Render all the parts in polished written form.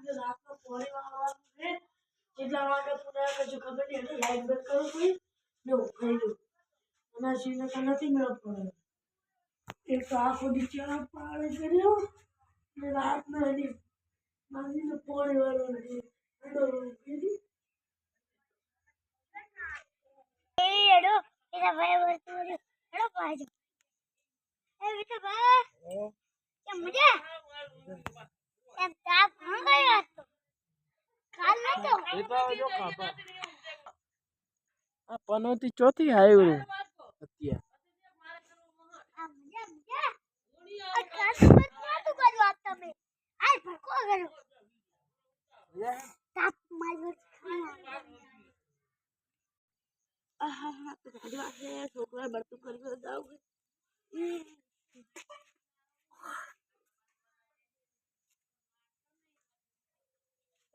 रात में पौड़ी वाला है जितना वाला पूरा का जो खबर नहीं है लाइट बंद करो कोई नो कर लो ना सीना का नहीं मेरा पड़ा एक तो आंखों नीचे आप पाड़े करे हो ने रात में नहीं मानी तो पौड़ी वाला है हेलो एडो इधर भाई वर्तुर हेलो पाज ए बेटा बा ये मुझे ये ताप हम गए आज तो काल में तो ये तो जो खापा आ पनोती चौथी आयो અત્યારે आ मुझे और काल में तो करो आप तमे आज भड़को करो ताप मारो आहा तो खड़वा है छोकरा बर्तन कर जाओगे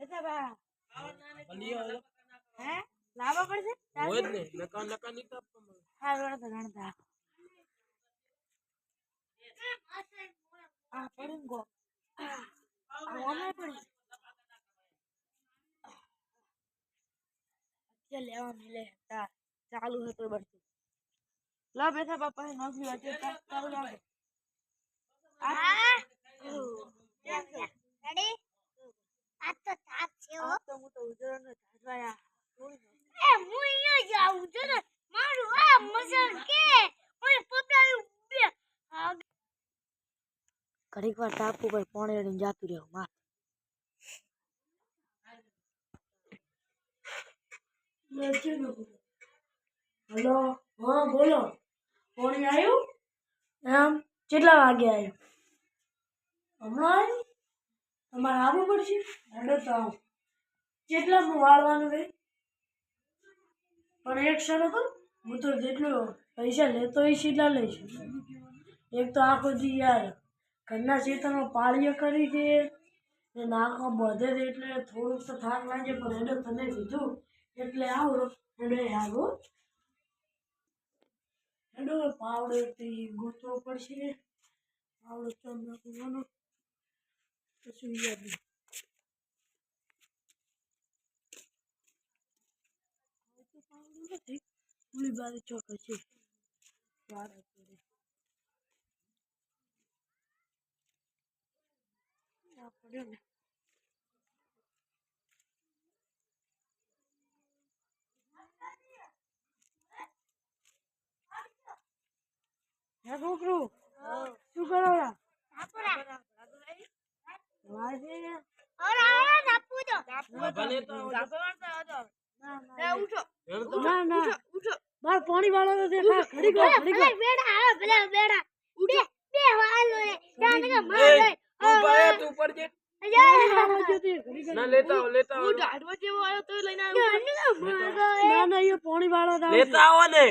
ऐसा बा બલિયો हैं लावा पर से હોય જ ને નકા નકા ની કાપ हां गणता आ पड़ेंगो आवाज पड़ी चल लेवा मिले ता चालू है तो बढ़ती ला बैठा पापा है नौकरी वाचे चालू ला रेडी आज तो ताप छे हो तो मु तो उजरो न झाजवाया ए मु इयो जाऊ जरा मारू आ मजर के ओए પોતાનું બે ઘડીક વાર તાપુ પર પોણે રહીને જાતું રહ્યો માર हेलो हाँ बोलो पौड़ी आयो एम કેટલા વાગે આવ્યો હમણાં આવ્યો તમારે આવવું પડશે હેડો તો આવો કેટલા વાળવાનું રે પણ એક શરત હું તો જેટલો પૈસા લેતો હોય એટલા લઈશ એક તો આખો દી યાર ઘરના ખેતરમાં પાળીઓ કરી દે ને નાખો બધે એટલે થોડુંક તો થાક લાગે પણ હેડો તને કીધું એટલે આવો હેડો આવો હેડો પાવડેથી ગોતવો પડશે પાવડો ચમ નાખવાનો કશું યાદ નહીં પાવડો નથી પૂરી બારી ચોક છે વાર પડે આ પડ્યો ને હે છોકરો શું કરો રા તાપુરા વાજે ઓર આયા તાપુ તો ભલે તો રે ઉઠો ના ના ઉઠો બાર પાણી વાળો તો દેખા ખડી ગયો બેડા આ ભલે બેડા બે બે વાલો રે જાને કે માર લે તું પાયા તું પર જે ના લેતા આવો હું ઢાડવો જેવો આવ્યો તો લઈને આવ્યો ના ના એ પાણી વાળો તો લેતા આવો ને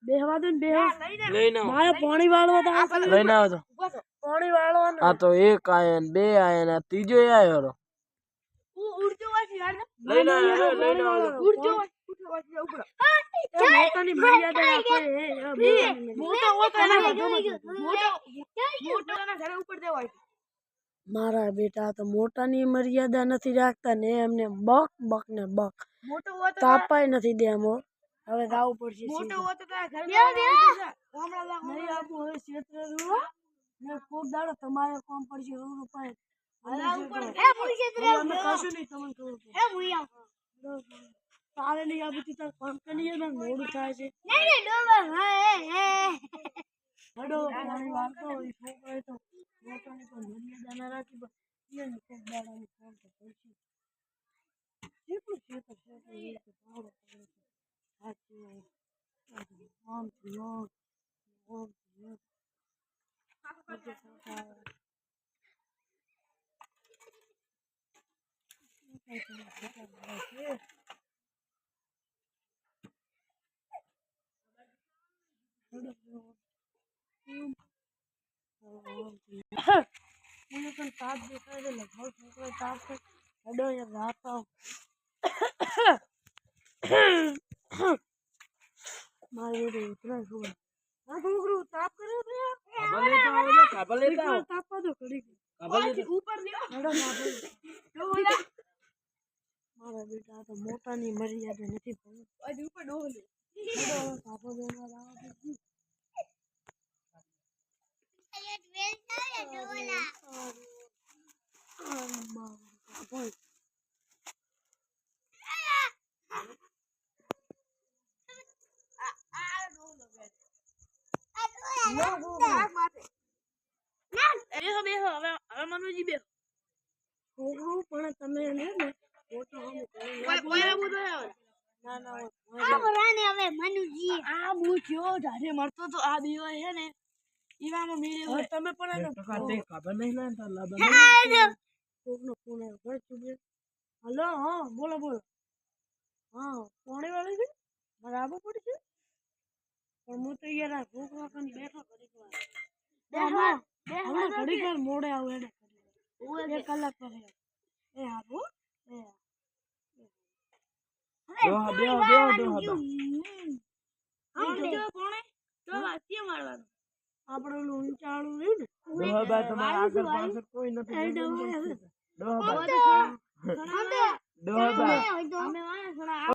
બેહવા દે ને બેહવા લઈને આવો મારે પાણી વાળો તો લઈને આવો તો પાણી વાળો ને આ તો એક આયા ને બે આયા ને ત્રીજો આયો રો ઉડજો વાસી યાર લઈને આવો ઉડજો ઉઠો વાસી ઉપડો મોટાની મર્યાદા રાખો મોટો હોતો ના મોટો ના ઘરે ઉપર દેવાય મારા બેટા તો મોટાની મર્યાદા નથી રાખતા ને એમને બક બક ને બક મોટો હોતો તાપાય નથી દે એમ હવે જાવું પડશે મોટો હોતો તારા ઘરે ગામડા લાગો નહીં આપું હવે ક્ષેત્ર રૂ ને કોક દાડો તમારે કોમ પડશે રૂ પાય એ પૂછે તરે અમે કશું નહીં તમને ખબર પડે એ મુયા તારે નહીં આપું તાર કોમ કરીએ ને મોડું થાય છે નહીં ડોબા હે હડો પાણી વાળતો હોય છોકરાએ તો મોટાની પણ મર્યાદા ના રાખી પણ એને કોક દાડાની કોમ તો પડશે કેટલું ક્ષેત્ર ક્ષેત્ર એ તો ભાવડો પડે છે સાચું આમ થયો આમ થયો મને પણ તાપ દેખાય છે લગભગ છોકરો તાપ છે હડો યાર રાત આવ મારે ઉતરા છું હા છોકરું તાપ કર્યો તો કાબા લેતા આવો તાપવા દો ઘડી કાબા લેતા ઉપર લ્યો હડો ના ભાઈ મારા બેટા તો મોટાની મર્યાદા નથી ભણવું. પાપા બેના લાવવા દે. બોલ. છોકરું પણ તમે એને ને મોટો આમ કરો. ના ના આ વરાને હવે મનુજી આ હું થયો જારે મરતો તો આ દીવો છે ને ઈવામાં મેળ્યો તમે પણ એને ખબર નહીં ને તો લબન કોકનો ફોન આવ્યો બસ તું હલો હા બોલો બોલો હા કોણે વાળી છે બરાબર પડી છે પણ હું તો યાર આ ભૂખ રાખીને બેઠો ઘડીક વાર મોડે આવું એને 1 કલાક પછી એ હારું આપણે ઓલું ઊંચાળું રહ્યું ને તમારા આગળ પાછળ કોઈ નથી એડા ડોહા અમે